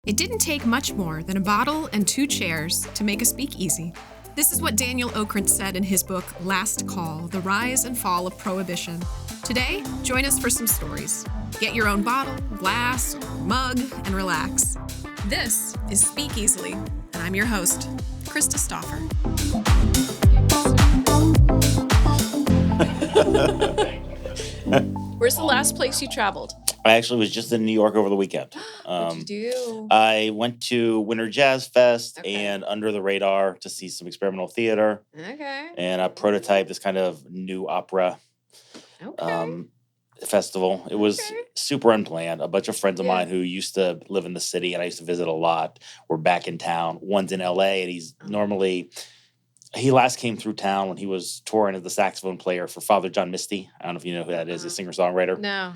It didn't take much more than a bottle and 2 chairs to make a speakeasy. This is what Daniel Okrent said in his book, Last Call, The Rise and Fall of Prohibition. Today, join us for some stories. Get your own bottle, glass, mug, and relax. This is Speak Easily, and I'm your host, Krista Stauffer. Where's the last place you traveled? I actually was just in New York over the weekend. What'd you do? I went to Winter Jazz Fest and Under the Radar to see some experimental theater. Okay. And I prototyped this kind of new opera festival. It was super unplanned. A bunch of friends of mine who used to live in the city and I used to visit a lot were back in town. One's in LA and he's normally... He last came through town when he was touring as the saxophone player for Father John Misty. I don't know if you know who that is, a singer-songwriter. No.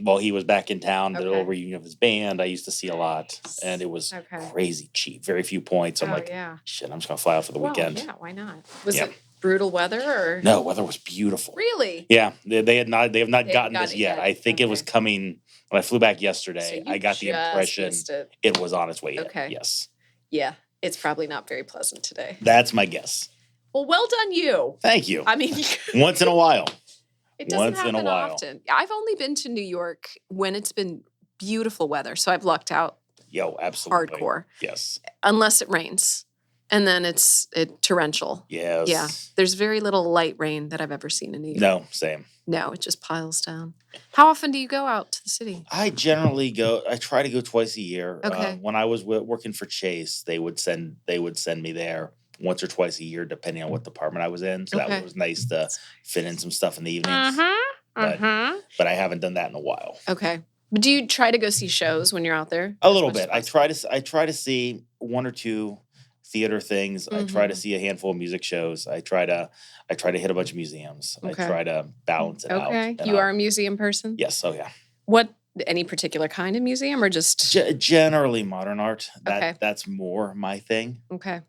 Well, he was back in town, the little reunion of his band. I used to see a lot, and it was crazy cheap, very few points. I'm shit, I'm just going to fly out for the weekend. Yeah, why not? Was it brutal weather? Or No, weather was beautiful. Really? Yeah, they have not gotten this yet. I think it was coming when I flew back yesterday. So I got the impression it was on its way in. Yes. Yeah. It's probably not very pleasant today. That's my guess. Well done you. Thank you. I mean, once in a while. It doesn't happen often. I've only been to New York when it's been beautiful weather, so I've lucked out. Yo, absolutely. Hardcore. Yes. Unless it rains, and then it's torrential. Yes. Yeah. There's very little light rain that I've ever seen in New York. No, same. No, it just piles down. How often do you go out to the city? I try to go twice a year. Okay. When I was working for Chase, they would send me there once or twice a year, depending on what department I was in. So that was nice to fit in some stuff in the evenings. But I haven't done that in a while. Okay. But do you try to go see shows when you're out there? A little bit. I try to see one or two theater things. I try to see a handful of music shows. I try to hit a bunch of museums. I try to balance it out. Okay. You are a museum person? Yes. Oh, yeah. Any particular kind of museum or just? Generally modern art. That's more my thing. Okay.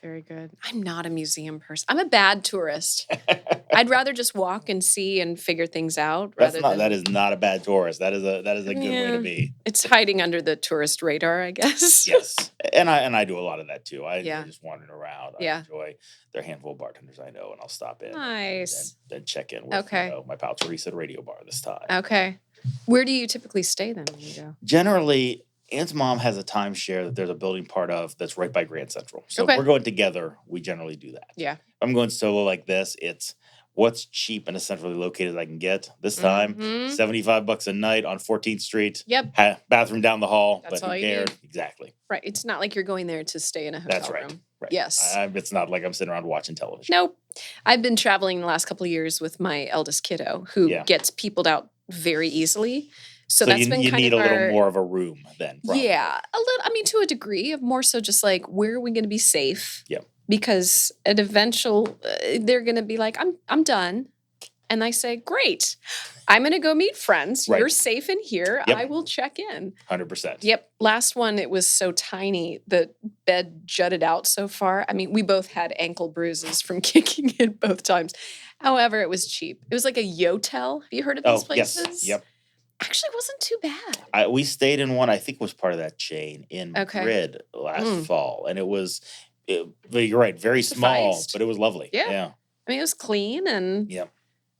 Very good. I'm not a museum person. I'm a bad tourist. I'd rather just walk and see and figure things out. That is not a bad tourist. That is a good way to be. It's hiding under the tourist radar, I guess. Yes, and I do a lot of that too. I just wandering around. I enjoy their handful of bartenders I know, and I'll stop in. Nice. And check in with my pal Teresa at Radio Bar this time. Okay. Where do you typically stay then when you go? Generally, Ann's mom has a timeshare that there's a building part of that's right by Grand Central. So if we're going together, we generally do that. Yeah. If I'm going solo like this, it's what's cheap and as centrally located as I can get. This time, $75 a night on 14th Street. Yep. Bathroom down the hall. That's but all who you cared? need. Exactly. Right. It's not like you're going there to stay in a hotel That's right. room. Right. Yes. It's not like I'm sitting around watching television. Nope. I've been traveling the last couple of years with my eldest kiddo who gets peopled out very easily. So that's been you kind need of a little more of a room then. Probably. Yeah, a little. I mean, to a degree, of more so just like where are we going to be safe? Yeah. Because at eventual, they're going to be like, I'm done, and I say, great, I'm going to go meet friends. Right. You're safe in here. Yep. I will check in. 100%. Yep. Last one, it was so tiny. The bed jutted out so far. I mean, we both had ankle bruises from kicking it both times. However, it was cheap. It was like a Yotel. Have you heard of these places? Yes. Yep. Actually wasn't too bad. We stayed in one, I think was part of that chain in Madrid last fall. And you're right, very small, but it was lovely. Yeah. I mean, it was clean and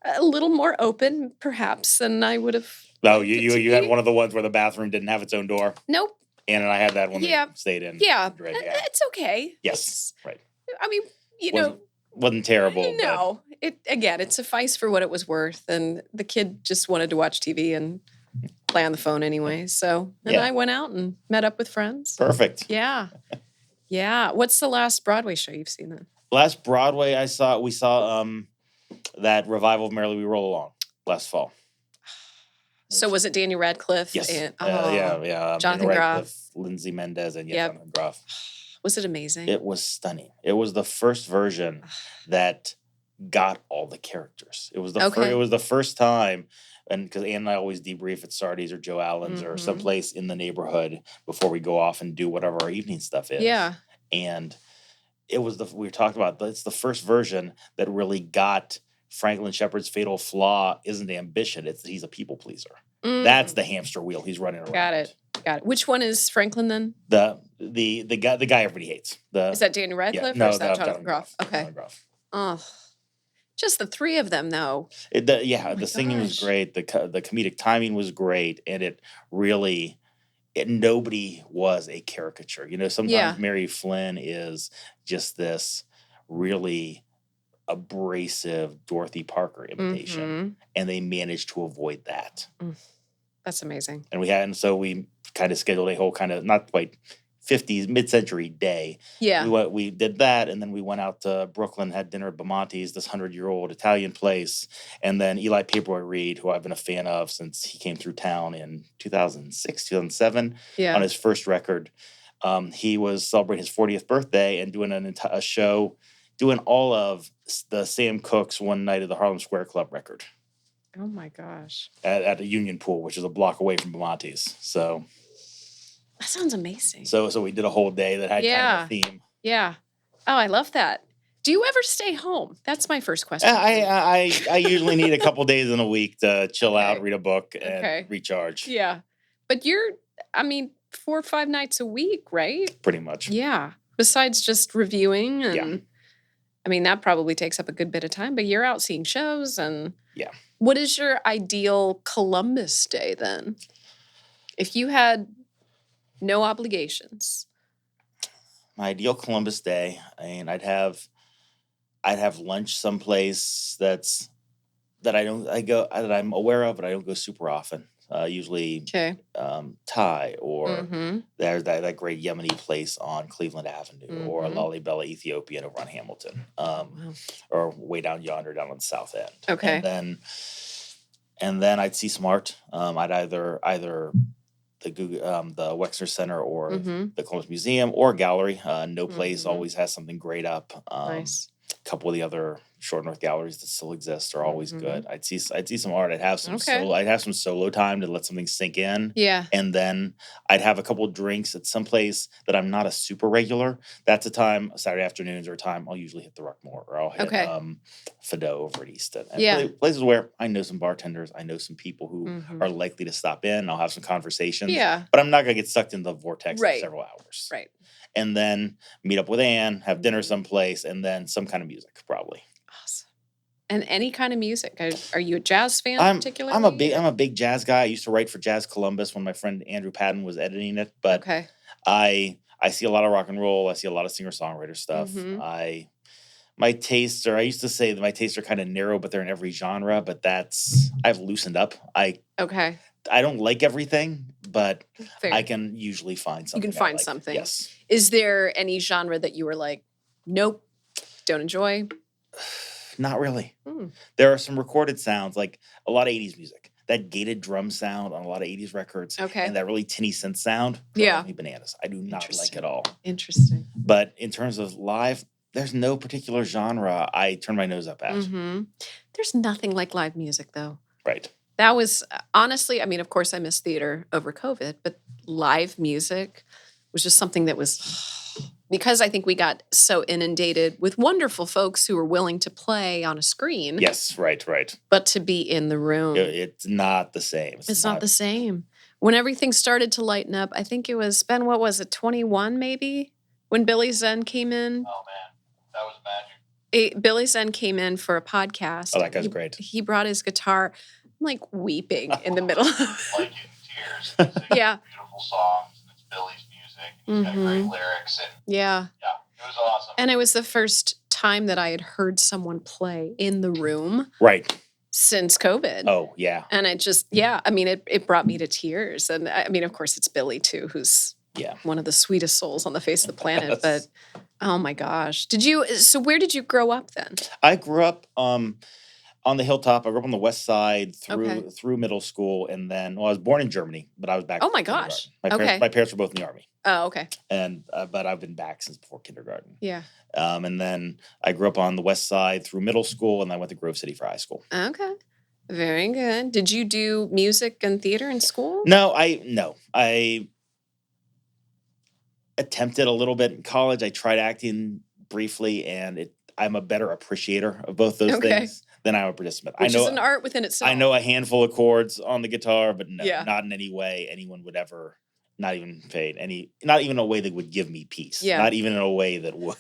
a little more open, perhaps, than I would have. Oh, you had one of the ones where the bathroom didn't have its own door? Nope. Ann and I had that one that stayed in. Yeah. Madrid, It's okay. Yes, right. I mean, Wasn't terrible. No. It sufficed for what it was worth. And the kid just wanted to watch TV and play on the phone anyway. So, I went out and met up with friends. Perfect. Yeah. Yeah. What's the last Broadway show you've seen then? Last Broadway we saw that revival of Merrily We Roll Along last fall. So was it Daniel Radcliffe? Yes. And, Jonathan Groff. Lindsay Mendez, and Jonathan Groff. Was it amazing? It was stunning. It was the first version that got all the characters. It was the first time, and because Ann and I always debrief at Sardi's or Joe Allen's or someplace in the neighborhood before we go off and do whatever our evening stuff is. Yeah. And we talked about, it's the first version that really got Franklin Shepard's fatal flaw isn't ambition, it's that he's a people pleaser. That's the hamster wheel he's running around. Got it. Got it. Which one is Franklin then? The guy everybody hates. Is that Daniel Radcliffe no, or is that Jonathan Jonathan Groff? Okay. Jonathan Groff. Oh, just the three of them though. The singing was great. The comedic timing was great, and it really. Nobody was a caricature. Sometimes Mary Flynn is just this really abrasive Dorothy Parker imitation, and they managed to avoid that. That's amazing. And so we kind of scheduled a whole kind of not quite 50s mid-century day. Yeah, we did that, and then we went out to Brooklyn, had dinner at Bamonte's, this 100-year-old Italian place, and then Eli Paperboy Reed, who I've been a fan of since he came through town in 2006, 2007, on his first record. He was celebrating his 40th birthday and doing a show, doing all of the Sam Cooke's One Night at the Harlem Square Club record. Oh my gosh! At a Union Pool, which is a block away from Bamonte's. So. That sounds amazing. So we did a whole day that had kind of a theme. Yeah. Oh, I love that. Do you ever stay home? That's my first question. I usually need a couple days in a week to chill out, read a book, and recharge. Yeah. But 4 or 5 nights a week, right? Pretty much. Yeah. Besides just reviewing and that probably takes up a good bit of time, but you're out seeing shows and What is your ideal Columbus Day then? If you had no obligations. My ideal Columbus Day, I'd have lunch someplace that I'm aware of, but I don't go super often. Usually Thai or there's that great Yemeni place on Cleveland Avenue or Lalibela Ethiopian over on Hamilton, or way down yonder down on the South End. Okay, and then I'd see some art. I'd either the Wexner Center or the Columbus Museum or gallery. No Place always has something great up. Nice. A couple of the other Short North galleries that still exist are always good. I'd see some art. I'd have some solo time to let something sink in. Yeah. And then I'd have a couple of drinks at some place that I'm not a super regular. That's a time, Saturday afternoons are a time I'll usually hit the Ruckmore or I'll hit Fado over at Easton. And places where I know some bartenders, I know some people who are likely to stop in. I'll have some conversations. Yeah. But I'm not going to get sucked in the vortex for several hours. Right. And then meet up with Ann, have dinner someplace, and then some kind of music, probably. Awesome. And any kind of music? Are you a jazz fan particularly? I'm a big jazz guy. I used to write for Jazz Columbus when my friend Andrew Patton was editing it. But I see a lot of rock and roll. I see a lot of singer-songwriter stuff. My tastes are kind of narrow, but they're in every genre. But I've loosened up. I don't like everything, but I can usually find something. You can find something. Yes. Is there any genre that you were like, nope, don't enjoy? Not really. There are some recorded sounds, like a lot of 80s music. That gated drum sound on a lot of 80s records. Okay. And that really tinny synth sound. Drives me bananas. I do not like it all. Interesting. But in terms of live, there's no particular genre I turn my nose up at. There's nothing like live music, though. Right. That was, honestly, of course I missed theater over COVID, but live music was just something that was, because I think we got so inundated with wonderful folks who were willing to play on a screen. Yes, right. But to be in the room. It's not the same. It's not the same. When everything started to lighten up, I think it was, Ben, what was it, 21 maybe? When Billy Zen came in? Oh, man. That was magic. Billy Zen came in for a podcast. Oh, that guy's great. He brought his guitar. I'm like weeping in the middle. Like in tears. Yeah. Beautiful songs. And it's Billy's music. And he's got great lyrics. And yeah, it was awesome. And it was the first time that I had heard someone play in the room. Right. Since COVID. Oh, yeah. And it just, it brought me to tears. And of course, it's Billy too, who's one of the sweetest souls on the face of the planet. But oh my gosh. So where did you grow up then? I grew up on the hilltop. I grew up on the west side through middle school. And then, I was born in Germany, but I was back. Oh my gosh. My parents were both in the Army. Oh, okay. And, but I've been back since before kindergarten. Yeah. And then I grew up on the west side through middle school, and I went to Grove City for high school. Okay. Very good. Did you do music and theater in school? No. I attempted a little bit in college. I tried acting briefly, and I'm a better appreciator of both those things than I'm a participant. Which is an art within itself. I know a handful of chords on the guitar, but no, not in any way anyone would ever not even paid not even a way that would give me peace. Yeah. Not even in a way that would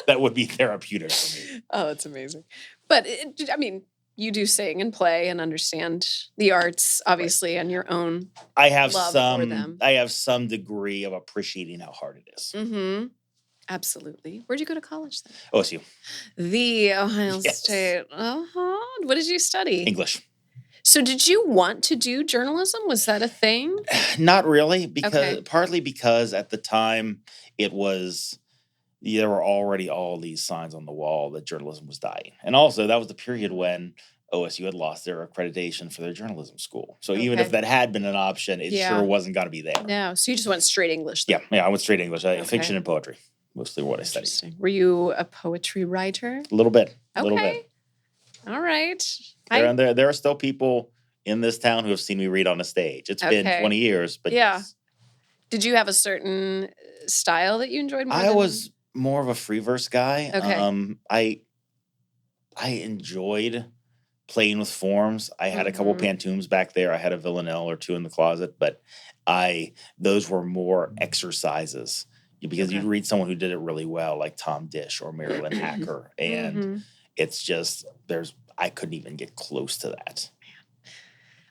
that would be therapeutic for me. Oh, that's amazing. But I mean, you do sing and play and understand the arts, obviously, and your own I have love for them. I have some degree of appreciating how hard it is. Mm-hmm. Absolutely. Where'd you go to college then? OSU. The Ohio Yes. State. Uh-huh. What did you study? English. So did you want to do journalism? Was that a thing? Not really, Okay. partly because at the time there were already all these signs on the wall that journalism was dying. And also that was the period when OSU had lost their accreditation for their journalism school. So even if Okay. that had been an option, it Yeah. sure wasn't going to be there. No. So you just went straight English then? Yeah, I went straight English. Okay. Fiction and poetry, mostly what I studied. Interesting. Were you a poetry writer? A little bit. Okay. All right. There are still people in this town who have seen me read on a stage. It's been Okay. 20 years, but Yeah. yes. Did you have a certain style that you enjoyed more? I was more of a free verse guy. Okay. I enjoyed playing with forms. I had a couple Mhm. pantoums back there. I had a villanelle or two in the closet, but those were more exercises because Okay. you'd read someone who did it really well, like Tom Dish or Marilyn Hacker, and Mhm. it's just I couldn't even get close to that.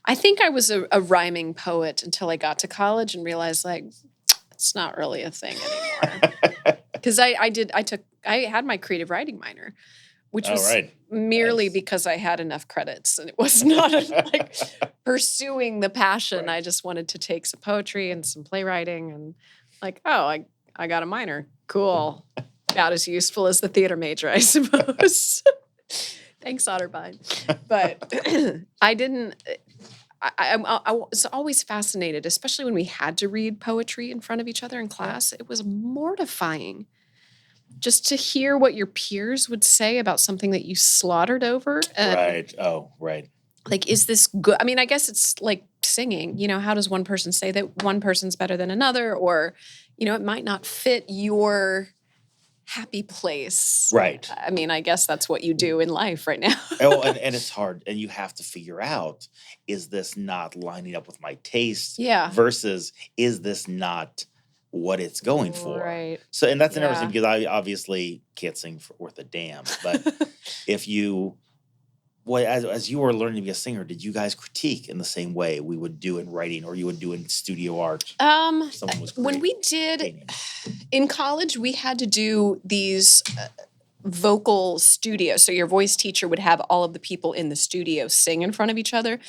I think I was a rhyming poet until I got to college and realized like it's not really a thing anymore. Because I had my creative writing minor, which was right. merely Nice. because I had enough credits, and it was not like pursuing the passion. Right. I just wanted to take some poetry and some playwriting, and like, oh, I got a minor. Cool. About as useful as the theater major, I suppose. Thanks, Otterbein. But I didn't. I was always fascinated, especially when we had to read poetry in front of each other in class. It was mortifying just to hear what your peers would say about something that you slaughtered over. And Right. Oh, right. like, is this good? I mean, I guess it's like singing. You know, how does one person say that one person's better than another? Or, you know, it might not fit your happy place. Right. I mean, I guess that's what you do in life right now. And it's hard. And you have to figure out, is this not lining up with my taste? Yeah. Versus, is this not what it's going for? Right. So, and that's Yeah. interesting because I obviously can't sing worth a damn. But if you, as you were learning to be a singer, did you guys critique in the same way we would do in writing or you would do in studio art? Someone was When we did creating. in college, we had to do these vocal studios. So your voice teacher would have all of the people in the studio sing in front of each other.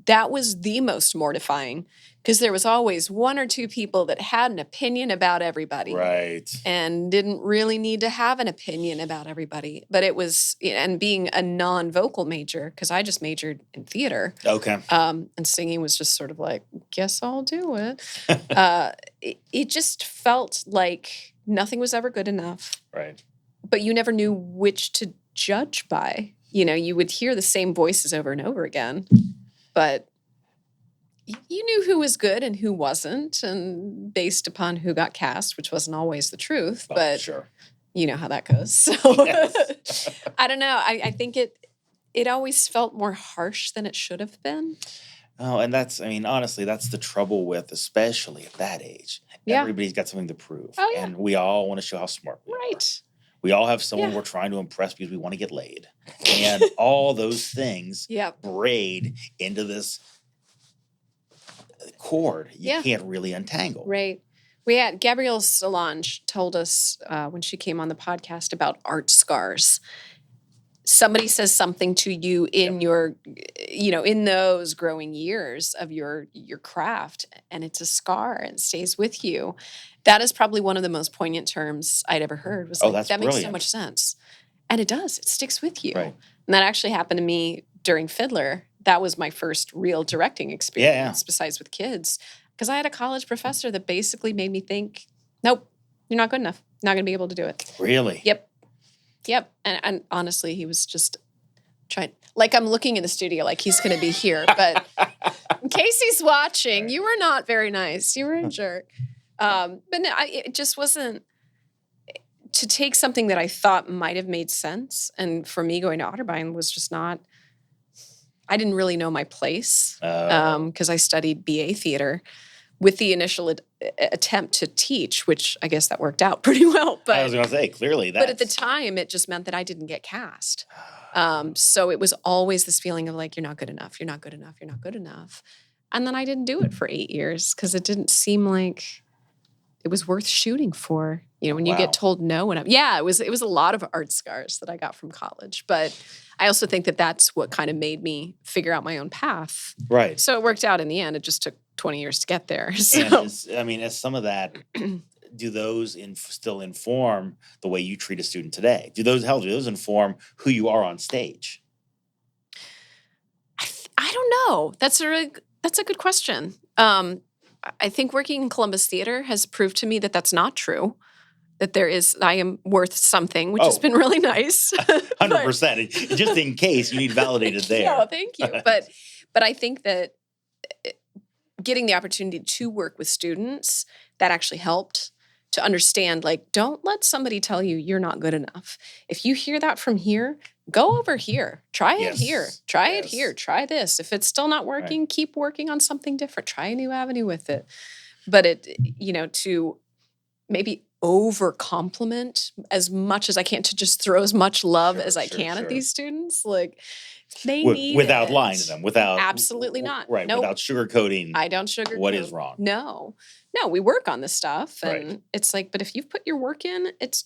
That was the most mortifying because there was always one or two people that had an opinion about everybody. Right. And didn't really need to have an opinion about everybody. But it was, and being a non-vocal major, because I just majored in theater. Okay. And singing was just sort of like, guess I'll do it. It just felt like nothing was ever good enough. Right. But you never knew which to judge by. You know, you would hear the same voices over and over again. But you knew who was good and who wasn't, and based upon who got cast, which wasn't always the truth, but sure. You know how that goes. So Yes. I don't know. I think it always felt more harsh than it should have been. Oh, and honestly, that's the trouble with, especially at that age. Yeah. Everybody's got something to prove. Oh, yeah. And we all want to show how smart we are. Right. We all have someone Yeah. we're trying to impress because we want to get laid. And all those things Yep. braid into this cord you can't really untangle. Right. We had Gabrielle Solange told us when she came on the podcast about art scars. Somebody says something to you in your, you know, in those growing years of your craft, and it's a scar and it stays with you. That is probably one of the most poignant terms I'd ever heard. Was like, that's that makes so brilliant. much sense. And it does. It sticks with you. Right. And that actually happened to me during Fiddler. That was my first real directing experience besides with kids. Because I had a college professor that basically made me think, nope, you're not good enough. Not going to be able to do it. Really? Yep. And honestly, he was just trying, like I'm looking in the studio like he's going to be here. But in case he's watching, you were not very nice. You were a jerk. But no, it just wasn't, to take something that I thought might have made sense. And for me, going to Otterbein was just not, I didn't really know my place because I studied BA theater, with the initial attempt to teach, which I guess that worked out pretty well. But I was going to say, clearly that. But at the time, it just meant that I didn't get cast. So it was always this feeling of like, you're not good enough, you're not good enough, you're not good enough. And then I didn't do it for 8 years because it didn't seem like it was worth shooting for. You know, when you get told no, and it was a lot of art scars that I got from college. But I also think that that's what kind of made me figure out my own path. Right. So it worked out in the end. It just took 20 years to get there. So. And as some of that, do those still inform the way you treat a student today? Do those inform who you are on stage? I don't know. That's a good question. I think working in Columbus Theater has proved to me that that's not true. That I am worth something, which has been really nice. 100%. Just in case you need validated there. No, thank you. But I think that getting the opportunity to work with students, that actually helped to understand, like, don't let somebody tell you you're not good enough. If you hear that from here, go over here. Try it here. Try it here. Try this. If it's still not working, keep working on something different. Try a new avenue with it. But to maybe over compliment as much as I can, to just throw as much love as I can at these students. Like, they need without it. lying to them, without absolutely not. Right. Nope. Without sugarcoating. I don't sugarcoat what is wrong. No, we work on this stuff, and it's like, but if you've put your work in, it's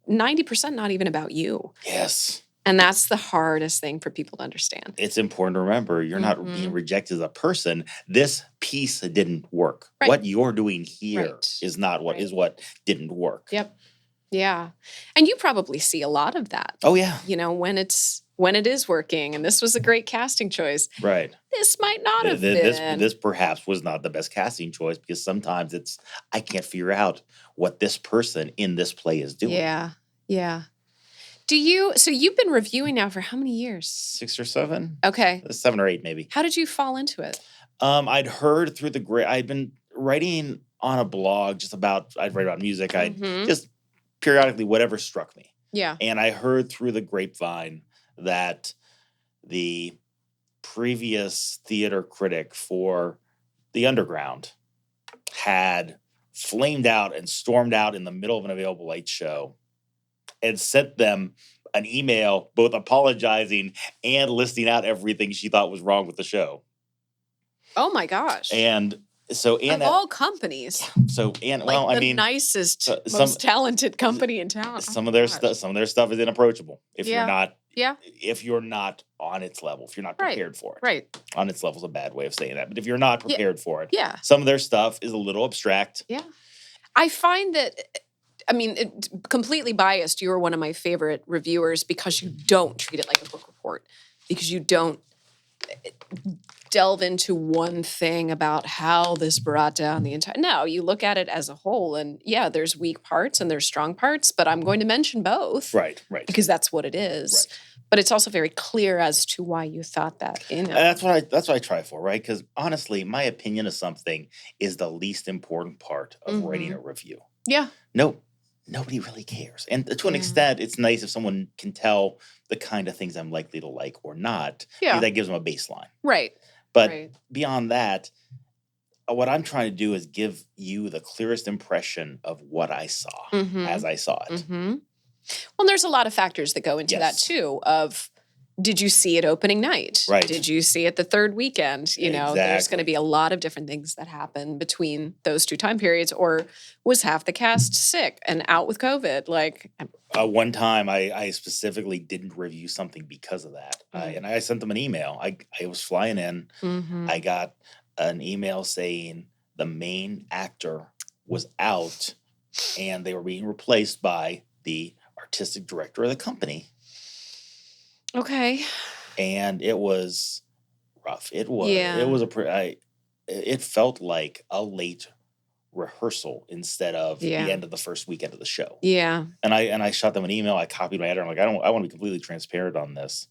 90% not even about you. Yes. And that's the hardest thing for people to understand. It's important to remember you're not being rejected as a person. This piece didn't work. Right. What you're doing here is not what is what didn't work. Yep. Yeah. And you probably see a lot of that. Oh yeah. When it is working, and this was a great casting choice. Right. This might not have been. This perhaps was not the best casting choice, because sometimes I can't figure out what this person in this play is doing. Yeah. Yeah. So you've been reviewing now for how many years? 6 or 7. Okay. 7 or 8 maybe. How did you fall into it? I'd heard through I'd been writing on a blog I'd write about music. I'd just periodically whatever struck me. Yeah. And I heard through the grapevine that the previous theater critic for The Underground had flamed out and stormed out in the middle of an Available Light show and sent them an email both apologizing and listing out everything she thought was wrong with the show. Oh my gosh. And so all companies. So the nicest, most talented company in town. Some of their stuff is inapproachable if you're not on its level, if you're not prepared for it. Right. On its level is a bad way of saying that, but if you're not prepared for it, yeah. Some of their stuff is a little abstract. Yeah. I find that, completely biased, you are one of my favorite reviewers because you don't treat it like a book report, because you don't delve into one thing about how this brought down the entire. No, you look at it as a whole, and there's weak parts and there's strong parts, but I'm going to mention both. Right. Because that's what it is. Right. But it's also very clear as to why you thought that. That's what I try for, right? Because honestly, my opinion of something is the least important part of writing a review. Yeah. Nobody really cares. And to an extent, it's nice if someone can tell the kind of things I'm likely to like or not. Yeah. That gives them a baseline. Right. But beyond that, what I'm trying to do is give you the clearest impression of what I saw as I saw it. Mm-hmm. Well, there's a lot of factors that go into that too, of did you see it opening night? Right. Did you see it the third weekend? Exactly. There's going to be a lot of different things that happen between those two time periods. Or was half the cast sick and out with COVID? One time I specifically didn't review something because of that. And I sent them an email. I was flying in. I got an email saying the main actor was out and they were being replaced by the artistic director of the company. Okay. And it was rough. It was. Yeah. It was it felt like a late rehearsal instead of the end of the first weekend of the show. Yeah. And I shot them an email. I copied my editor. I'm like, I want to be completely transparent on this.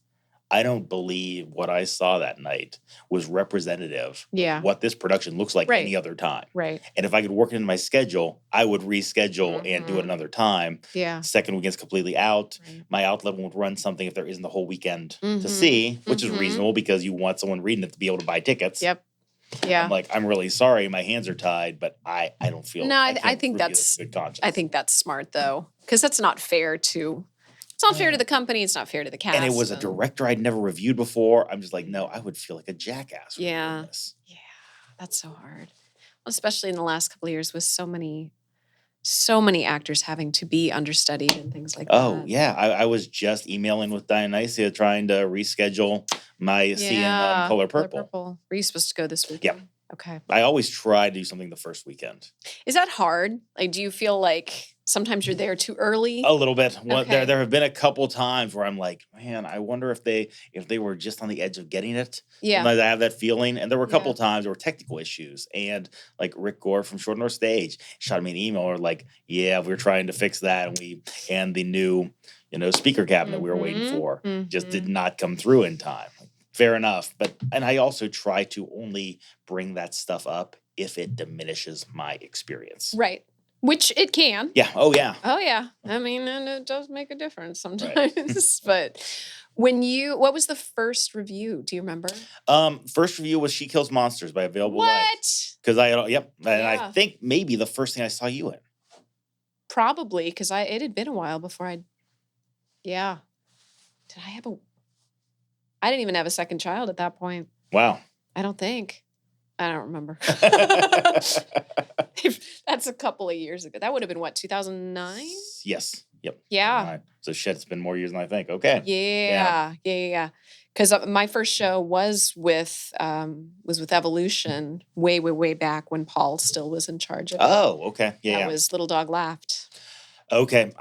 I don't believe what I saw that night was representative of what this production looks like any other time. Right. And if I could work it into my schedule, I would reschedule and do it another time. Yeah. Second weekend's completely out. Right. My outlet would run something if there isn't the whole weekend to see, which is reasonable because you want someone reading it to be able to buy tickets. Yep. Yeah. I'm like, I'm really sorry, my hands are tied, but I don't feel. No, I can't think review that's this in good conscience. I think that's smart though, because that's not fair to. It's not fair to the company. It's not fair to the cast. And it was a director I'd never reviewed before. I'm just like, no, I would feel like a jackass. Yeah. This. Yeah, that's so hard, especially in the last couple of years with so many actors having to be understudied and things like that. Oh yeah, I was just emailing with Dionysia trying to reschedule my seeing Color Purple. Were you supposed to go this weekend? Yeah. Okay. I always try to do something the first weekend. Is that hard? Like, do you feel like sometimes you're there too early? A little bit. Okay. There have been a couple times where I'm like, man, I wonder if they were just on the edge of getting it. Yeah. Sometimes I have that feeling. And there were a couple times there were technical issues. And like Rick Gore from Short North Stage shot me an email or like, yeah, we're trying to fix that. And the new, speaker cabinet we were waiting for just did not come through in time. Fair enough. And I also try to only bring that stuff up if it diminishes my experience. Right. Which it can. Yeah. Oh, yeah. Oh, yeah. I mean, and it does make a difference sometimes. Right. But what was the first review? Do you remember? First review was She Kills Monsters by Available Life. What? Because I think maybe the first thing I saw you in. Probably, because it had been a while before I didn't even have a second child at that point. Wow. I don't think. I don't remember. That's a couple of years ago. That would have been what, 2009? Yes. Yep. Yeah. Right. So shit, it's been more years than I think. Okay. Yeah. Because my first show was with Evolution way back when Paul still was in charge of it. Oh, okay. Yeah. That was Little Dog Laughed. Okay.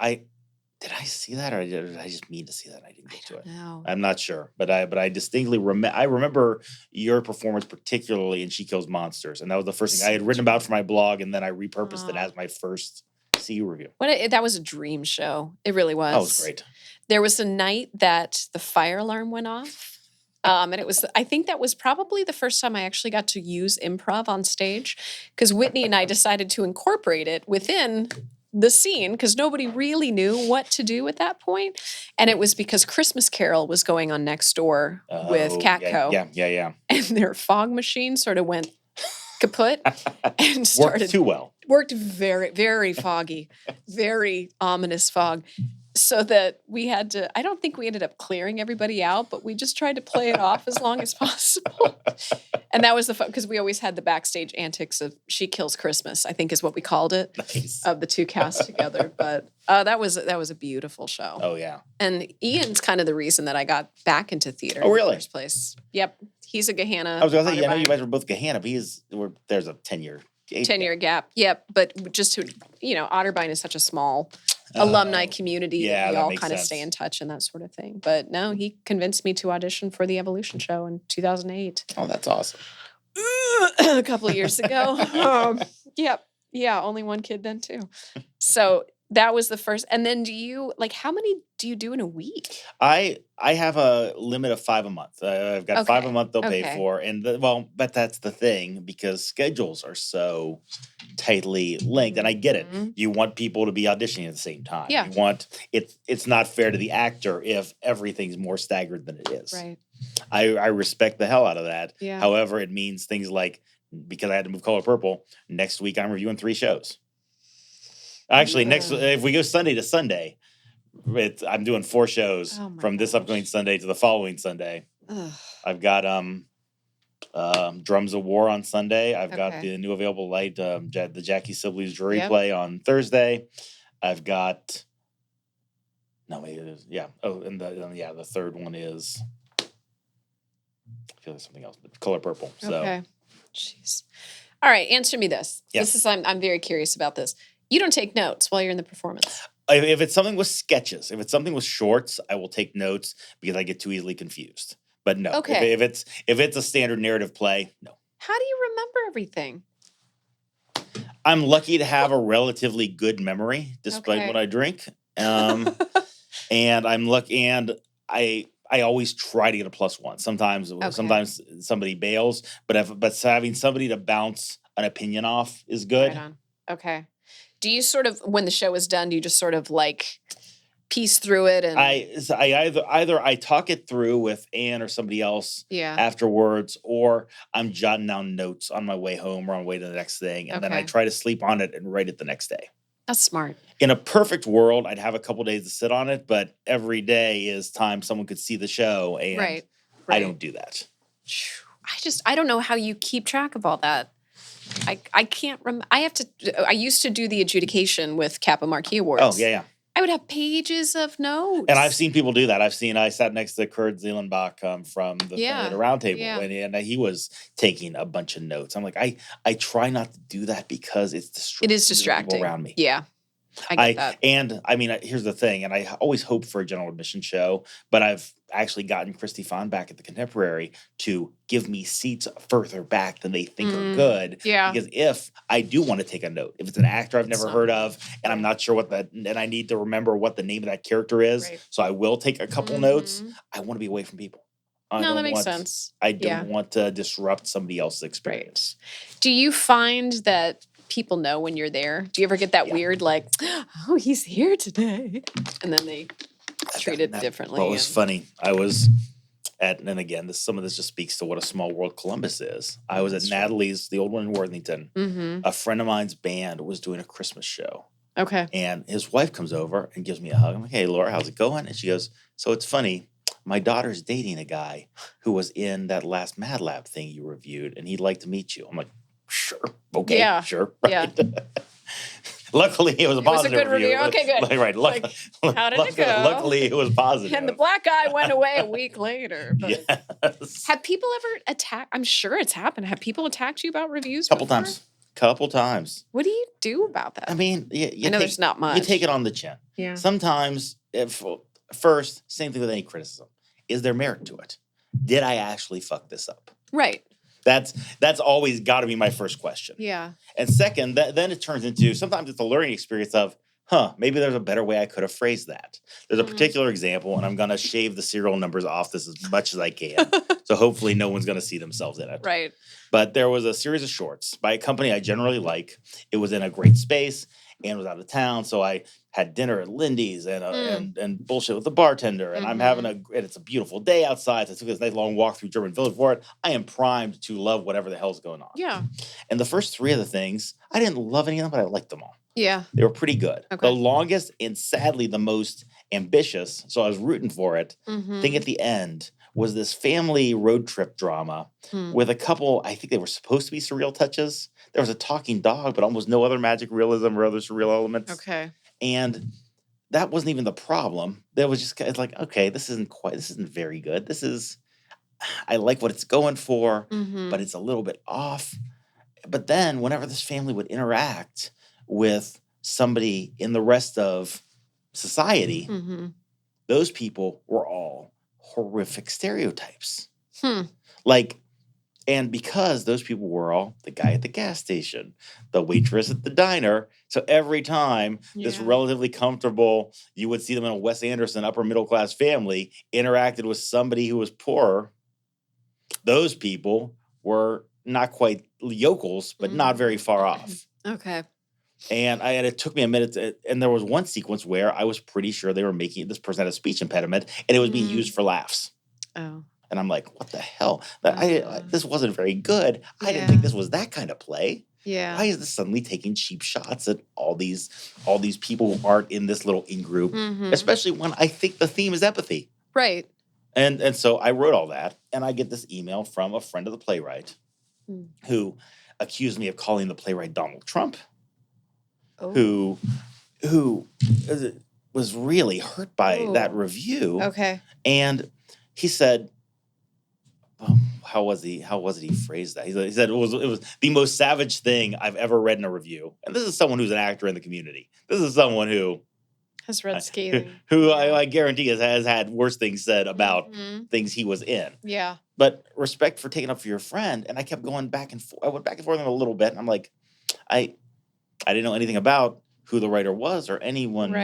Did I see that, or did I just mean to see that? I didn't get to it. No. I'm not sure, but I distinctly remember your performance, particularly in She Kills Monsters, and that was the first thing I had written about for my blog, and then I repurposed it as my first CU review. That was a dream show. It really was. Oh, it was great. There was a night that the fire alarm went off. And I think that was probably the first time I actually got to use improv on stage, because Whitney and I decided to incorporate it within the scene because nobody really knew what to do at that point. And it was because Christmas Carol was going on next door with Catco. Yeah. And their fog machine sort of went kaput and started. Worked too well. Worked very, very foggy, very ominous fog. So that we had to, I don't think we ended up clearing everybody out, but we just tried to play it off as long as possible. And that was the fun, because we always had the backstage antics of She Kills Christmas, I think is what we called it, nice. Of the two casts together. But that was a beautiful show. Oh, yeah. And Ian's kind of the reason that I got back into theater in the first place. Yep. He's a Gahanna. I was going to say, I know you guys were both Gahanna, but there's a 10-year 10-year gap. Yep. But just to, Otterbein is such a small alumni community that we all kind of stay in touch and that sort of thing. But no, he convinced me to audition for the Evolution show in 2008. Oh, that's awesome. A couple of years ago. Yep. Yeah, only one kid then too. So that was the first. And then how many do you do in a week? I have a limit of 5 a month. I've got 5 a month they'll pay for. And but that's the thing, because schedules are so tightly linked. And I get it. You want people to be auditioning at the same time. Yeah. You want it's not fair to the actor if everything's more staggered than it is. Right. I respect the hell out of that. Yeah. However, it means things like, because I had to move Color Purple, next week I'm reviewing 3 shows. Actually, if we go Sunday to Sunday, I'm doing 4 shows from this upcoming Sunday to the following Sunday. Ugh. I've got Drums of War on Sunday. I've got the new Available Light, the Jackie Sibley's jury play on Thursday. I've got the third one is, I feel like something else, but Color Purple. So. Okay. Jeez. All right, answer me this. Yes. This is I'm very curious about this. You don't take notes while you're in the performance. If it's something with sketches, if it's something with shorts, I will take notes because I get too easily confused. But no, okay. if it's a standard narrative play, no. How do you remember everything? I'm lucky to have a relatively good memory despite what I drink. And I'm lucky, and I always try to get a +1. Sometimes somebody bails, but having somebody to bounce an opinion off is good. Right on. Okay. Do you sort of, when the show is done, do you just sort of like piece through it and either I talk it through with Ann or somebody else afterwards, or I'm jotting down notes on my way home or on my way to the next thing, and then I try to sleep on it and write it the next day. That's smart. In a perfect world, I'd have a couple days to sit on it, but every day is time someone could see the show, and I don't do that. I don't know how you keep track of all that. I can't remember. I used to do the adjudication with Kappa Marquee Awards. Oh, yeah. I would have pages of notes. And I've seen people do that. I sat next to Kurt Zeelenbach from the Roundtable, and he was taking a bunch of notes. I'm like, I try not to do that because it's distracting. It is distracting. People around me. Yeah. I get that. And I mean, here's the thing, and I always hope for a general admission show, but I've actually gotten Christy Fahn back at the Contemporary to give me seats further back than they think are good. Yeah. Because if I do want to take a note, if it's an actor I've never heard of, and I'm not sure and I need to remember what the name of that character is, so I will take a couple notes, I want to be away from people. That makes sense. I don't want to disrupt somebody else's experience. Right. Do you find that people know when you're there? Do you ever get that weird, like, oh, he's here today? And then they treat it differently. Well, it was funny. I was and again, some of this just speaks to what a small world Columbus is. I was at Natalie's, the old one in Worthington. A friend of mine's band was doing a Christmas show. Okay. And his wife comes over and gives me a hug. I'm like, hey, Laura, how's it going? And she goes, so it's funny. My daughter's dating a guy who was in that last Mad Lab thing you reviewed, and he'd like to meet you. I'm like, sure. Okay. Sure. Right. Yeah. Luckily, it was a positive good review. Okay, good. Right. How did it go? Luckily, it was positive. And the black guy went away a week later. But yes. Have people ever attacked? I'm sure it's happened. Have people attacked you about reviews? Couple times. What do you do about that? I mean, I know there's not much. You take it on the chin. Yeah. Sometimes, first, same thing with any criticism. Is there merit to it? Did I actually fuck this up? Right. That's always got to be my first question. Yeah. And second, then it turns into, sometimes it's a learning experience of, maybe there's a better way I could have phrased that. There's a particular example, and I'm going to shave the serial numbers off this as much as I can. So hopefully no one's going to see themselves in it. Right. But there was a series of shorts by a company I generally like. It was in a great space and was out of town. So I had dinner at Lindy's and bullshit with the bartender. And I'm having and it's a beautiful day outside. So I took this nice long walk through German Village for it. I am primed to love whatever the hell's going on. Yeah. And the first three of the things, I didn't love any of them, but I liked them all. Yeah. They were pretty good. Okay. The longest and sadly the most ambitious, so I was rooting for it, thing at the end was this family road trip drama with a couple, I think they were supposed to be surreal touches. There was a talking dog, but almost no other magic realism or other surreal elements. Okay. And that wasn't even the problem. There was just, it's like, okay, this isn't very good. I like what it's going for, but it's a little bit off. But then whenever this family would interact with somebody in the rest of society, those people were all horrific stereotypes. And because those people were all the guy at the gas station, the waitress at the diner, so every time this relatively comfortable, you would see them in a Wes Anderson upper middle class family interacted with somebody who was poorer, those people were not quite yokels, but not very far off. Okay. And it took me a minute and there was one sequence where I was pretty sure they were making, this person had a speech impediment and it was being used for laughs. Oh. And I'm like, what the hell? This wasn't very good. I didn't think this was that kind of play. Yeah. Why is this suddenly taking cheap shots at all these people who aren't in this little in-group, especially when I think the theme is empathy. Right. And so I wrote all that, and I get this email from a friend of the playwright who accused me of calling the playwright Donald Trump, who was really hurt by that review. Okay. And he said, how was it he phrased that? He said it was the most savage thing I've ever read in a review. And this is someone who's an actor in the community. This is someone who has read scathing. Who I guarantee has had worse things said about things he was in. Yeah. But respect for taking up for your friend. And I kept going back and forth. I went back and forth with him a little bit. And I'm like, I didn't know anything about who the writer was or anyone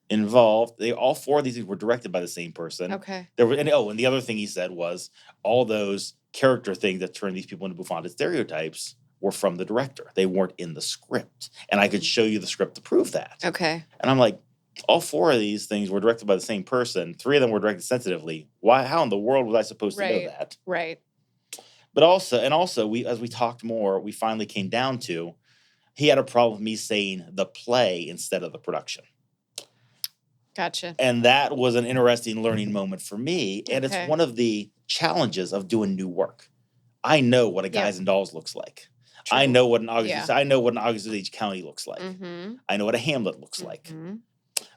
involved. All four of these things were directed by the same person. Okay. And the other thing he said was all those character things that turn these people into bouffant stereotypes were from the director. They weren't in the script. And I could show you the script to prove that. Okay. And I'm like, All 4 of these things were directed by the same person. 3 of them were directed sensitively. Why? How in the world was I supposed to know Right. that? Right. But also, we as we talked more, we finally came down to he had a problem with me saying the play instead of the production. Gotcha. And that was an interesting learning moment for me. And it's Okay. one of the challenges of doing new work. I know what a Guys and Dolls looks like. True. I know what an August I know what an August Osage County looks like. Mm-hmm. I know what a Hamlet looks like. Mm-hmm.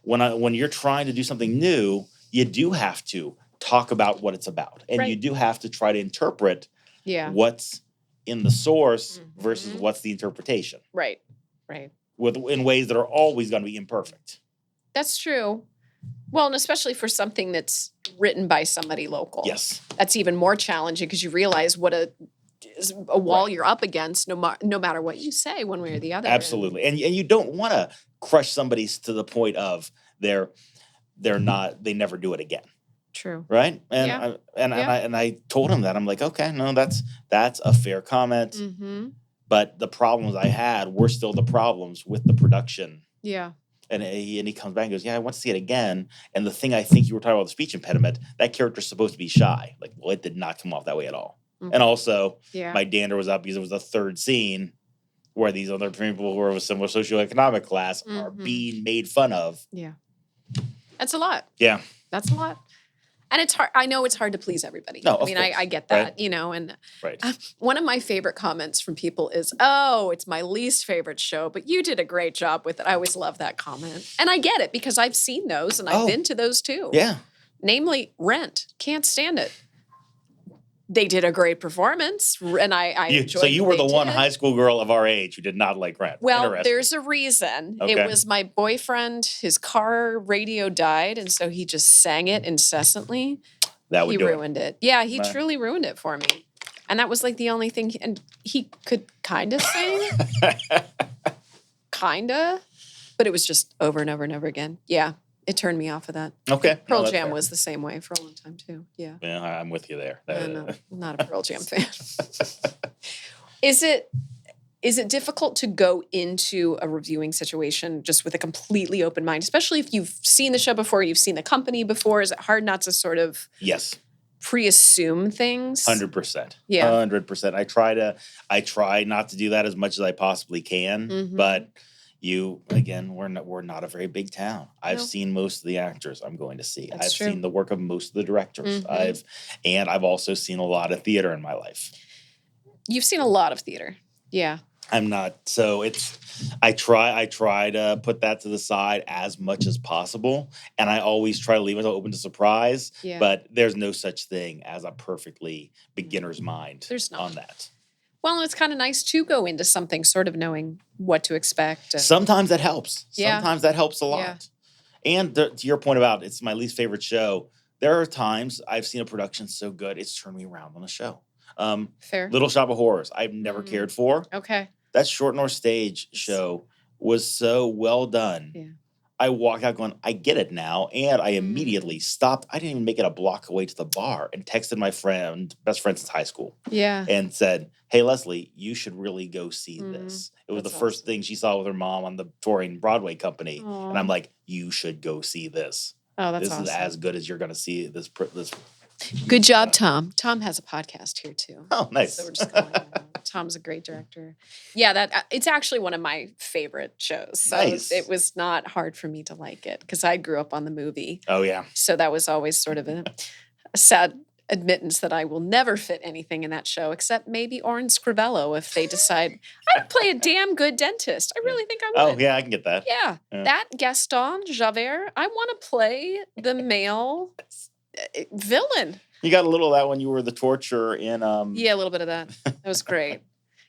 When you're trying to do something new, you do have to talk about what it's about. And Right. you do have to try to interpret what's in the source versus what's the interpretation. Right. Right. In ways that are always going to be imperfect. That's true. Well, and especially for something that's written by somebody local. Yes. That's even more challenging because you realize what a wall you're up against no matter what you say one way or the other. Absolutely. And you don't want to crush somebody to the point of they never do it again. True. Right? And I told him that. I'm like, okay, no, that's a fair comment. Mm-hmm. But the problems I had were still the problems with the production. Yeah. And he comes back and goes, yeah, I want to see it again. And the thing I think you were talking about, the speech impediment, that character's supposed to be shy. Like, well, it did not come off that way at all. Mm-hmm. And also, my dander was up because it was the 3rd scene where these other people who are of a similar socioeconomic class are being made fun of. Yeah. That's a lot. Yeah. That's a lot. And it's hard. I know it's hard to please everybody. No, I get that, right. And one of my favorite comments from people is, oh, it's my least favorite show, but you did a great job with it. I always love that comment. And I get it because I've seen those and I've been to those too. Yeah. Namely, Rent. Can't stand it. They did a great performance, and I enjoyed. So you were the one high school girl of our age who did not like Rent. Well, there's a reason. Okay. It was my boyfriend. His car radio died, and so he just sang it incessantly. That would ruined it. Yeah, he truly ruined it for me. And that was like the only thing. And he could kind of sing, kinda, but it was just over and over and over again. Yeah. It turned me off of that. Okay. Pearl Jam was the same way for a long time, too. Yeah. Yeah, I'm with you there. No, not a Pearl Jam fan. Is it difficult to go into a reviewing situation just with a completely open mind, especially if you've seen the show before, you've seen the company before? Is it hard not to sort of pre-assume things? 100%. Yeah. 100%. I try not to do that as much as I possibly can, but we're not a very big town. I've seen most of the actors I'm going to see. I've seen the work of most of the directors. I've also seen a lot of theater in my life. You've seen a lot of theater. Yeah. I'm not. So I try to put that to the side as much as possible. And I always try to leave it open to surprise. Yeah. But there's no such thing as a perfectly beginner's mind on that. Well, it's kind of nice to go into something sort of knowing what to expect. Sometimes that helps. Yeah. Sometimes that helps a lot. Yeah. And to your point about it's my least favorite show, there are times I've seen a production so good, it's turned me around on a show. Fair. Little Shop of Horrors, I've never cared for. Okay. That Short North Stage show was so well done. Yeah. I walked out going, I get it now. And I immediately stopped. I didn't even make it a block away to the bar and texted my best friend since high school. Yeah. And said, hey, Leslie, you should really go see this. It was the first thing she saw with her mom on the touring Broadway company. Aww. And I'm like, you should go see this. Oh, that's awesome. This is as good as you're going to see this. Good job, Tom. Tom has a podcast here, too. Oh, nice. So we're just calling him out. Tom's a great director. Yeah, it's actually one of my favorite shows. So nice. It was not hard for me to like it because I grew up on the movie. Oh, yeah. So that was always sort of a sad admittance that I will never fit anything in that show except maybe Orange Scrivello if they decide I'd play a damn good dentist. I really think I would. Oh, yeah, I can get that. Yeah. That Gaston Javert, I want to play the male villain. You got a little of that when you were the torturer in Yeah, a little bit of that. That was great.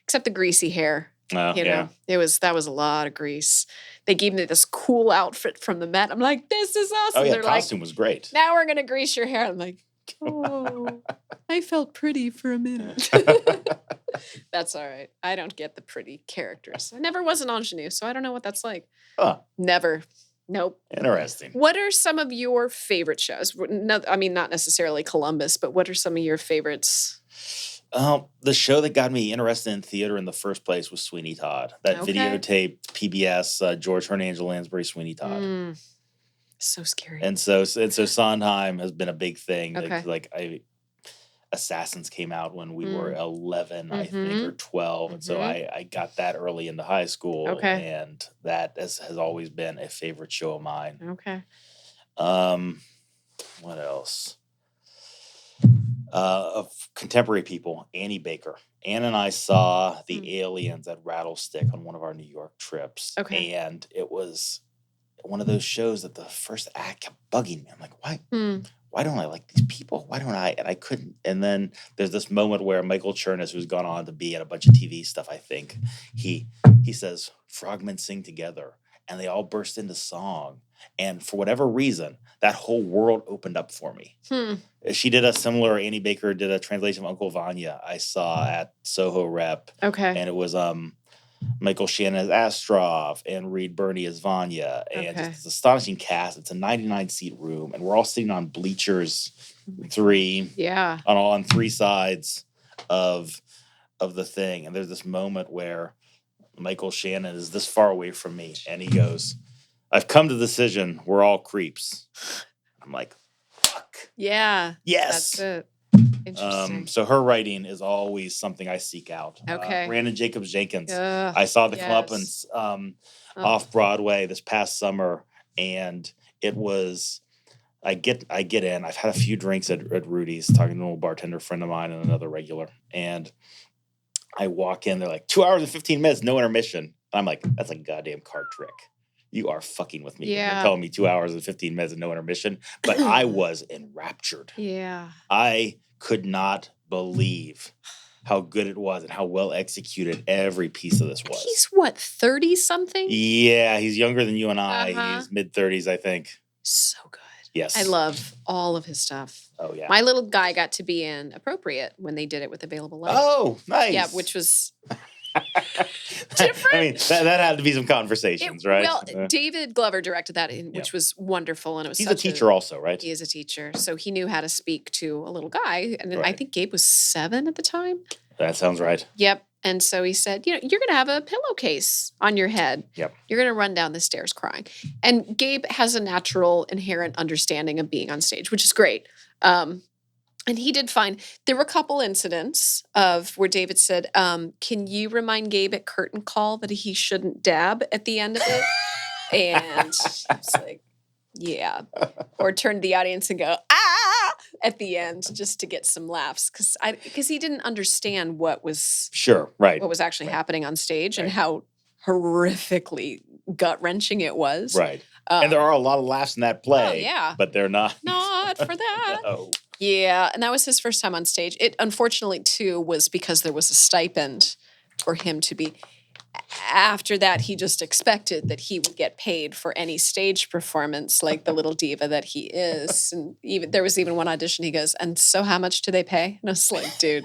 Except the greasy hair. Oh, you know, that was a lot of grease. They gave me this cool outfit from the Met. I'm like, this is awesome. Oh, yeah, They're costume was great. Now we're gonna grease your hair. I'm like, oh, I felt pretty for a minute. That's all right. I don't get the pretty characters. I never was an ingenue, so I don't know what that's like. Huh. Never. Nope. Interesting. What are some of your favorite shows? No, I mean, not necessarily Columbus, but what are some of your favorites? The show that got me interested in theater in the first place was Sweeney Todd. That videotape PBS, George Hernangelo Lansbury Sweeney Todd. So scary. And so Sondheim has been a big thing. Okay. Assassins came out when we were 11, I think, Mhm. or 12. And so I got that early into high school. Okay. And that has always been a favorite show of mine. Okay. What else? Of contemporary people, Annie Baker. Ann and I saw The Aliens at Rattlestick on one of our New York trips. Okay. And it was one of those shows that the first act kept bugging me. I'm like, why? Why don't I like these people? Why don't I? And I couldn't. And then there's this moment where Michael Chernus, who's gone on to be in a bunch of TV stuff, I think, he says, frogmen sing together. And they all burst into song. And for whatever reason, that whole world opened up for me. She did a similar, Annie Baker did a translation of Uncle Vanya I saw at Soho Rep. Okay. And it was Michael Shannon as Astrov and Reed Birney as Vanya. And just this astonishing cast. It's a 99-seat room. And we're all sitting on bleachers 3. Yeah. On 3 sides of the thing. And there's this moment where Michael Shannon is this far away from me. And he goes, I've come to the decision we're all creeps. I'm like, fuck. Yeah. Yes. That's it. Interesting. So her writing is always something I seek out. Okay. Brandon Jacobs Jenkins. Ugh, I saw the yes. Comeuppance off Broadway this past summer, and it was. I get in. I've had a few drinks at Rudy's, talking to an old bartender friend of mine and another regular, and I walk in. They're like 2 hours and 15 minutes, no intermission. I'm like, that's a goddamn card trick. You are fucking with me. Yeah. You're telling me 2 hours and 15 minutes and no intermission. But I was enraptured. Yeah. I could not believe how good it was and how well executed every piece of this was. He's what, 30-something? Yeah, he's younger than you and I. Uh-huh. He's mid-30s, I think. So good. Yes. I love all of his stuff. Oh, yeah. My little guy got to be in Appropriate when they did it with Available Light. Oh, nice. Yeah, which was different. I mean, that had to be some conversations, right? Well, David Glover directed that, which was wonderful, and it was. He's a teacher, also, right? He is a teacher, so he knew how to speak to a little guy, and Right. I think Gabe was 7 at the time. That sounds right. Yep. And so he said, you're going to have a pillowcase on your head. Yep. You're going to run down the stairs crying. And Gabe has a natural, inherent understanding of being on stage, which is great. And he did find there were a couple incidents of where David said, can you remind Gabe at curtain call that he shouldn't dab at the end of it? And it's like, yeah. Or turn to the audience and go, ah, at the end, just to get some laughs. Because he didn't understand what was what was actually happening on stage and how horrifically gut-wrenching it was. Right. And there are a lot of laughs in that play. Oh, yeah. But they're not. Not for that. No. Yeah, and that was his first time on stage. It, unfortunately, too, was because there was a stipend for him to be. After that, he just expected that he would get paid for any stage performance, like the little diva that he is. And even there was even one audition. He goes, "And so, how much do they pay?" And I was like, "Dude,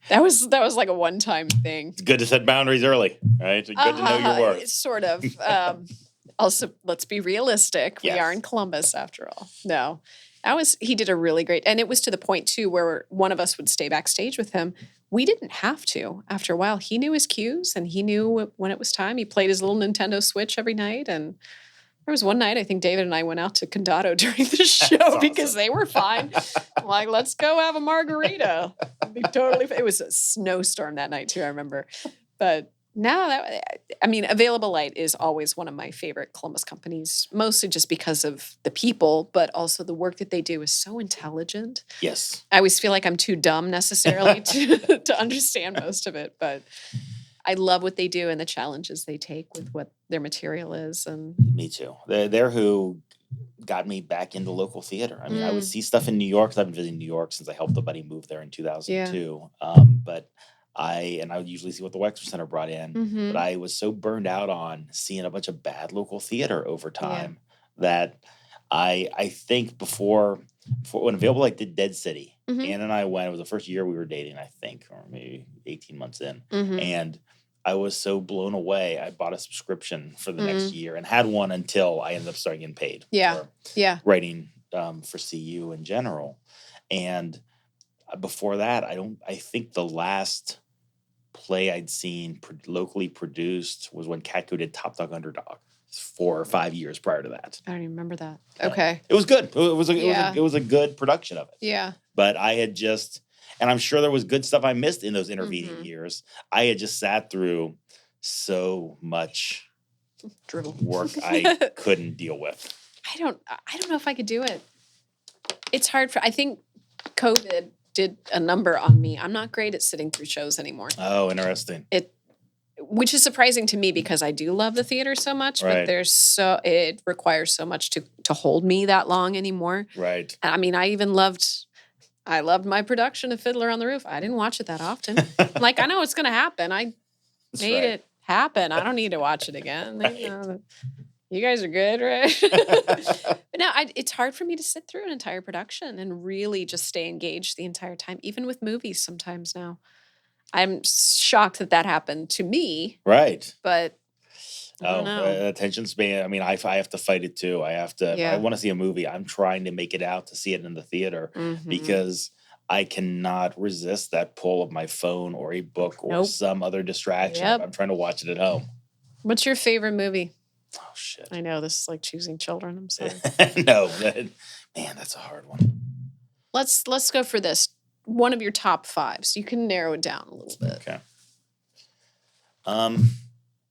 that was like a one-time thing." It's good to set boundaries early, right? Good to know your worth. Sort of. Also, let's be realistic. Yes. We are in Columbus, after all. No. He did a really great, and it was to the point too where one of us would stay backstage with him. We didn't have to. After a while, he knew his cues and he knew when it was time. He played his little Nintendo Switch every night. And there was one night, I think David and I went out to Condado during the show because they were fine. Like, let's go have a margarita. It was a snowstorm that night too, I remember. But no, Available Light is always one of my favorite Columbus companies, mostly just because of the people, but also the work that they do is so intelligent. Yes. I always feel like I'm too dumb necessarily to understand most of it, but I love what they do and the challenges they take with what their material is. And me too. They're who got me back into local theater. I mean, I would see stuff in New York because I've been visiting New York since I helped a buddy move there in 2002. Yeah. But I would usually see what the Wexler Center brought in, but I was so burned out on seeing a bunch of bad local theater over time that I think before when Available Light did Dead City, Ann and I went. It was the first year we were dating, I think, or maybe 18 months in, and I was so blown away. I bought a subscription for the next year and had one until I ended up starting getting paid for writing for CU in general, and before that, I think the last play I'd seen locally produced was when Catco did Top Dog Underdog. 4 or 5 years prior to that. I don't even remember that. Okay. It was good. Yeah. It was a good production of it. Yeah. But I had just, and I'm sure there was good stuff I missed in those intervening Mhm. years. I had just sat through so much Dribble. work I couldn't deal with. I don't know if I could do it. It's hard I think COVID did a number on me. I'm not great at sitting through shows anymore. Oh, interesting. Which is surprising to me because I do love the theater so much, Right. but it requires so much to hold me that long anymore. Right. I mean, I loved my production of Fiddler on the Roof. I didn't watch it that often. Like, I know it's going to happen. I That's made right. it happen. I don't need to watch it again. Right. You guys are good, right? But no, it's hard for me to sit through an entire production and really just stay engaged the entire time, even with movies sometimes now. I'm shocked that happened to me, Right. but I don't know. Attention span. I mean, I have to fight it too. I have to. If Yeah. I want to see a movie, I'm trying to make it out to see it in the theater Mhm. because I cannot resist that pull of my phone or a book or Nope. some other distraction. Yep. I'm trying to watch it at home. What's your favorite movie? Oh shit. I know this is like choosing children. I'm sorry. No, man, that's a hard one. Let's go for this. One of your top 5. So you can narrow it down a little bit. Okay.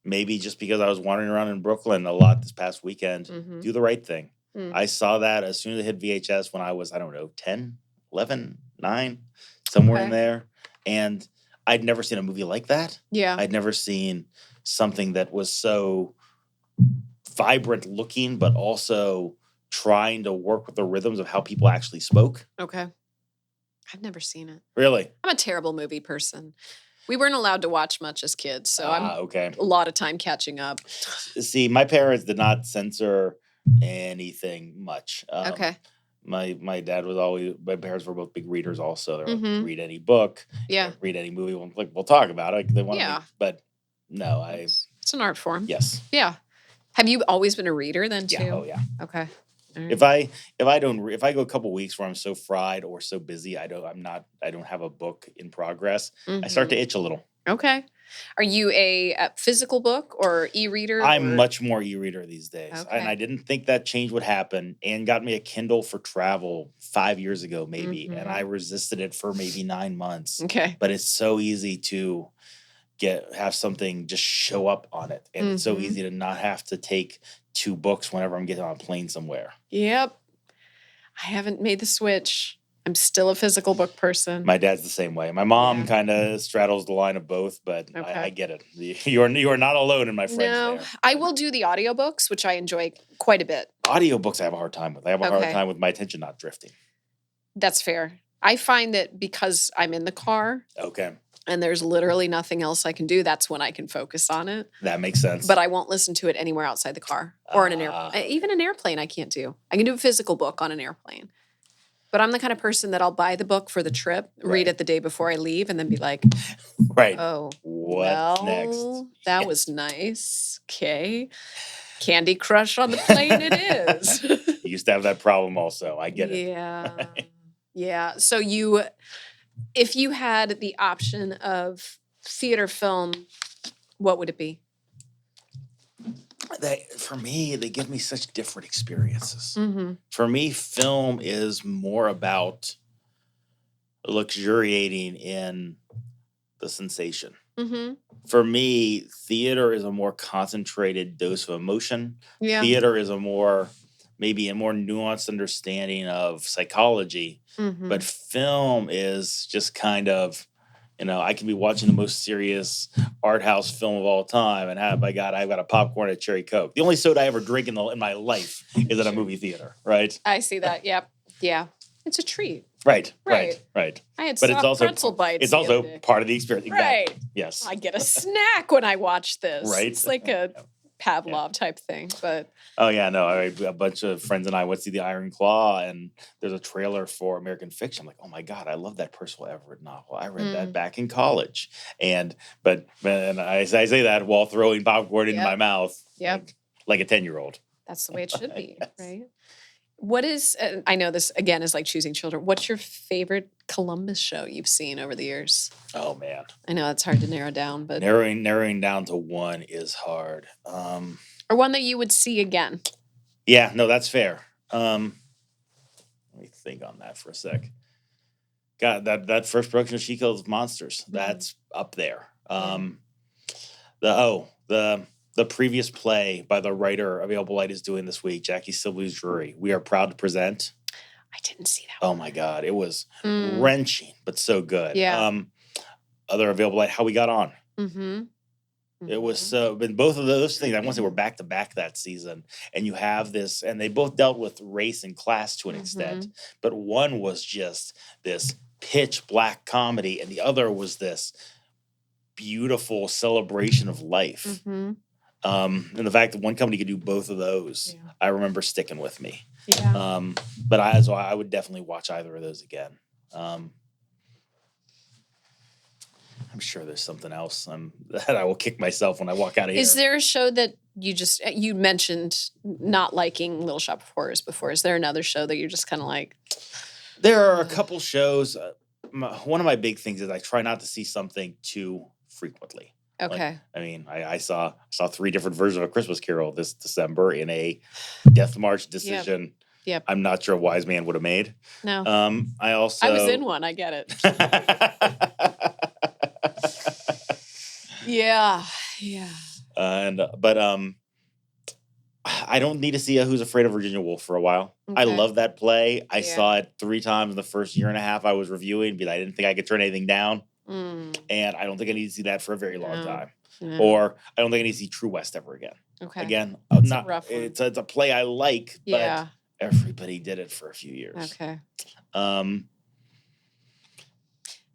Maybe just because I was wandering around in Brooklyn a lot this past weekend, Mhm. Do the Right Thing. Mm. I saw that as soon as it hit VHS when I was, I don't know, 10, 11, 9, somewhere in Okay. there. And I'd never seen a movie like that. Yeah. I'd never seen something that was so vibrant looking, but also trying to work with the rhythms of how people actually spoke. Okay. I've never seen it. Really? I'm a terrible movie person. We weren't allowed to watch much as kids, so I'm Okay. a lot of time catching up. See, my parents did not censor anything much. Okay. My dad was always. My parents were both big readers. Also, they were like, Mhm. read any book, Yeah. read any movie. We'll talk about it. They want Yeah. but no, It's an art form. yes, Yeah. Have you always been a reader then too? yeah, oh yeah. Okay. All right. If I go a couple weeks where I'm so fried or so busy, I don't have a book in progress. I start to Mhm. itch a little. Okay. Are you a physical book or e-reader? I'm or- much more e-reader these days. Okay. And I didn't think that change would happen. And got me a Kindle for travel 5 years ago, maybe. And I resisted it for maybe 9 months. Okay. But it's so easy to have something just show up on it. And it's so Mhm. easy to not have to take 2 books whenever I'm getting on a plane somewhere. Yep. I haven't made the switch. I'm still a physical book person. My dad's the same way. My mom Yeah. kind of straddles the line of both, but Okay. I get it. You are not alone in my friends No, there. I will do the audiobooks, which I enjoy quite a bit. Audiobooks I have a hard time with. I have a hard Okay. time with my attention not drifting. That's fair. I find that because I'm in the car Okay. and there's literally nothing else I can do, that's when I can focus on it. That makes sense. But I won't listen to it anywhere outside the car or in an Ah. airplane. Even an airplane I can't do. I can do a physical book on an airplane. But I'm the kind of person that I'll buy the book for the trip, read Right. it the day before I leave, and then be like, right. oh, What's well, next? that Yes. was nice. Okay. Candy Crush on the plane it is. You used to have that problem also. I get it. Yeah. Yeah. So if you had the option of theater film, what would it be? For me, they give me such different experiences. Mm-hmm. For me, film is more about luxuriating in the sensation. Mm-hmm. For me, theater is a more concentrated dose of emotion. Yeah. Theater is maybe a more nuanced understanding of psychology. Mm-hmm. But film is just kind of, I can be watching the most serious art house film of all time, and I've got a popcorn and a cherry Coke. The only soda I ever drink in my life is at a movie theater, right? I see that. Yep. Yeah. It's a treat. Right. Right. But I had it's soft also pretzel bites. it's the also other day. part of the experience. Exactly. Right. Yes. I get a snack when I watch this. Right. It's like a Pavlov type thing. But Oh yeah, no. A bunch of friends and I went to see the Iron Claw, and there's a trailer for American Fiction. I'm like, oh my god, I love that Percival Everett novel. I read that back in college, and I say that while throwing popcorn into Yep. my mouth, Yep. like a 10-year-old. that's the way it should be, Yes. right? What is, I know this again is like choosing children. What's your favorite Columbus show you've seen over the years? Oh man, I know it's hard to narrow down, but narrowing down to one is hard. Or one that you would see again. Yeah, no, that's fair. Let me think on that for a sec. God, that first production of She Kills Monsters, that's up there. The previous play by the writer Available Light is doing this week, Jackie Sibley's Drury. We are proud to present. I didn't see that. Oh my God, it was wrenching, but so good. Yeah. Other Available Light, How We Got On. Mm-hmm. It was so, but both of those things, I want to say, were back to back that season. And you have this, and they both dealt with race and class to an extent, but one was just this pitch black comedy, and the other was this beautiful celebration of life. And the fact that one company could do both of those, I remember sticking with me. Yeah. But I would definitely watch either of those again. I'm sure there's something else that I will kick myself when I walk out of here. Is there a show that you mentioned not liking Little Shop of Horrors before? Is there another show that you're just kind of like? There are a couple shows. One of my big things is I try not to see something too frequently. Okay. I saw 3 different versions of A Christmas Carol this December in a Death March decision. Yep. I'm not sure a wise man would have made. No. I was in one. I get it. Yeah. But I don't need to see Who's Afraid of Virginia Woolf for a while. Okay. I love that play. I saw it 3 times in the first year and a half I was reviewing, but I didn't think I could turn anything down. And I don't think I need to see that for a very long time. No. Or I don't think I need to see True West ever again. Okay. Again, It's a rough one. it's a play I like, but everybody did it for a few years. Okay. It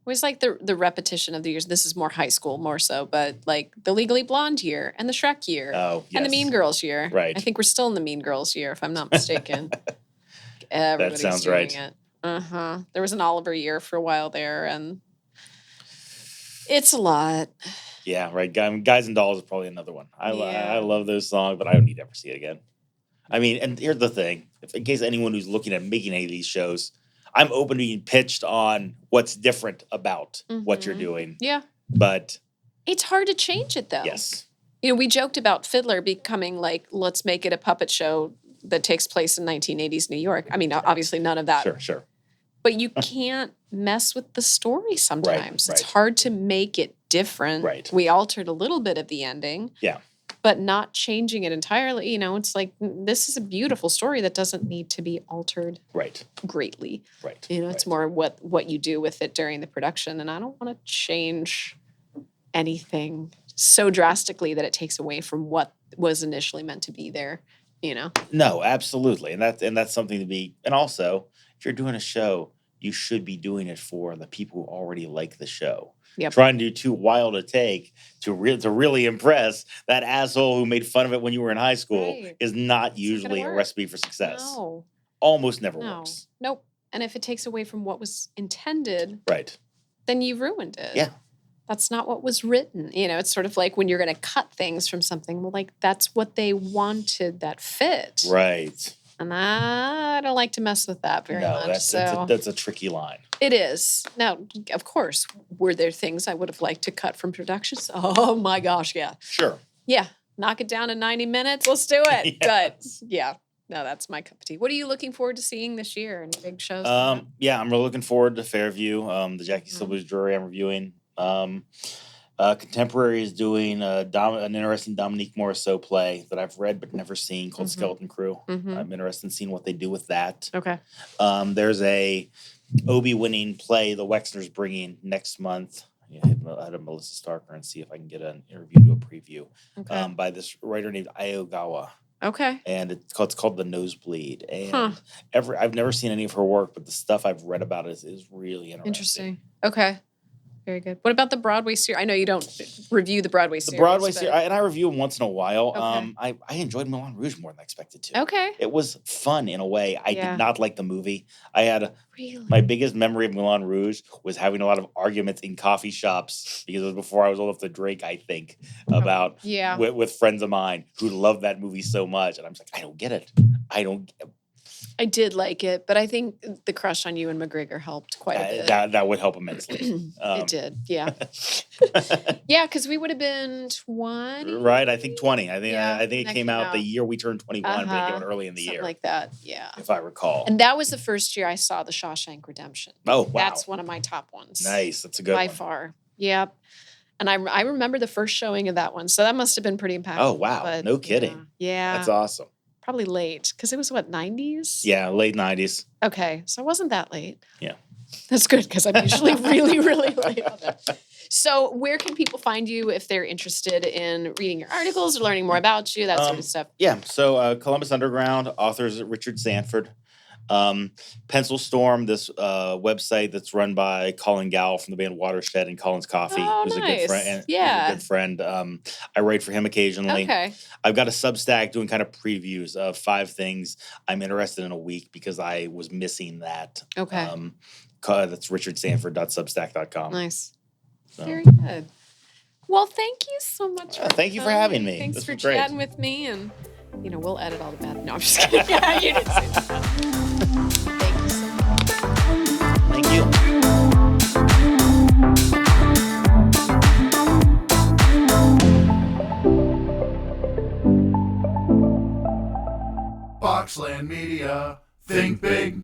was like the repetition of the years. This is more high school, more so, but like the Legally Blonde year and the Shrek year and the Mean Girls year. Right. I think we're still in the Mean Girls year, if I'm not mistaken. Everybody's that sounds doing right. it. There was an Oliver year for a while there, and it's a lot. Yeah, right. Guys and Dolls is probably another one. I love those songs, but I don't need to ever see it again. I mean, and here's the thing. In case anyone who's looking at making any of these shows, I'm open to being pitched on what's different about what you're doing. Yeah. But it's hard to change it, though. Yes. We joked about Fiddler becoming like, let's make it a puppet show that takes place in 1980s New York. I mean, obviously none of that. Sure. But you can't mess with the story sometimes. Right. It's hard to make it different. Right. We altered a little bit of the ending. Yeah. But not changing it entirely. It's like, this is a beautiful story that doesn't need to be altered greatly. Right. It's more what you do with it during the production. And I don't want to change anything so drastically that it takes away from what was initially meant to be there, No, absolutely. And that's something to be, and also, if you're doing a show, you should be doing it for the people who already like the show. Yep. Trying to do too wild a take to really impress that asshole who made fun of it when you were in high school is not usually a recipe for success. No. Almost never works. Nope. And if it takes away from what was intended, right, then you ruined it. Yeah. That's not what was written. It's sort of like when you're going to cut things from something, well, like that's what they wanted that fit. Right. And I don't like to mess with that very much. That's a tricky line. It is. Now, of course, were there things I would have liked to cut from productions? Oh my gosh, yeah. Sure. Yeah. Knock it down to 90 minutes. Let's do it. Yes. But yeah. No, that's my cup of tea. What are you looking forward to seeing this year? Any big shows? Yeah, I'm really looking forward to Fairview. The Jackie Sibley's Drury I'm reviewing. Contemporary is doing an interesting Dominique Morisseau play that I've read but never seen called Skeleton Crew. I'm interested in seeing what they do with that. Okay. There's a Obie winning play the Wexner's bringing next month. Yeah, I had a Melissa Starker and see if I can get an interview, do a preview by this writer named Ayogawa. Okay. And it's called The Nosebleed. And I've never seen any of her work, but the stuff I've read about it is really interesting. Okay. Very good. What about the Broadway series? I know you don't review the Broadway series. The Broadway series, and I review them once in a while. Okay. I enjoyed Moulin Rouge more than I expected to. Okay. It was fun in a way. I did not like the movie. I had really? My biggest memory of Moulin Rouge was having a lot of arguments in coffee shops because it was before I was old enough to drink, I think, about with friends of mine who loved that movie so much. And I'm just like, I don't get it. I did like it, but I think the crush on you and McGregor helped quite a bit. That would help immensely. It did, yeah. Yeah, because we would have been 20. Right, I think 20. I think it that came out the year we turned 21, but it came out early in the Something year. like that, yeah. If I recall. And that was the first year I saw The Shawshank Redemption. Oh, wow. That's one of my top ones. Nice, that's a good one. By far, yep. And I remember the first showing of that one, so that must have been pretty impactful. Oh, wow, but, no kidding. Yeah. That's awesome. Probably late, because it was, 90s? Yeah, late 90s. Okay, so it wasn't that late. Yeah. That's good, because I'm usually really, really late on that. So where can people find you if they're interested in reading your articles or learning more about you, that sort of stuff? Yeah, so Columbus Underground, authors Richard Sanford. Pencil Storm, this website that's run by Colin Gowell from the band Watershed and Colin's Coffee, who's a good friend. Yeah. A good friend. I write for him occasionally. Okay. I've got a Substack doing kind of previews of 5 things I'm interested in a week because I was missing that. Okay. That's richardsanford.substack.com. Nice. So. Very good. Well, thank you so much. Thank you for having me. Thanks this for was great. chatting with me, and we'll edit all the bad. No, I'm just kidding. Yeah, you didn't say that. Thank you so much. Thank you. Boxland Media. Think big.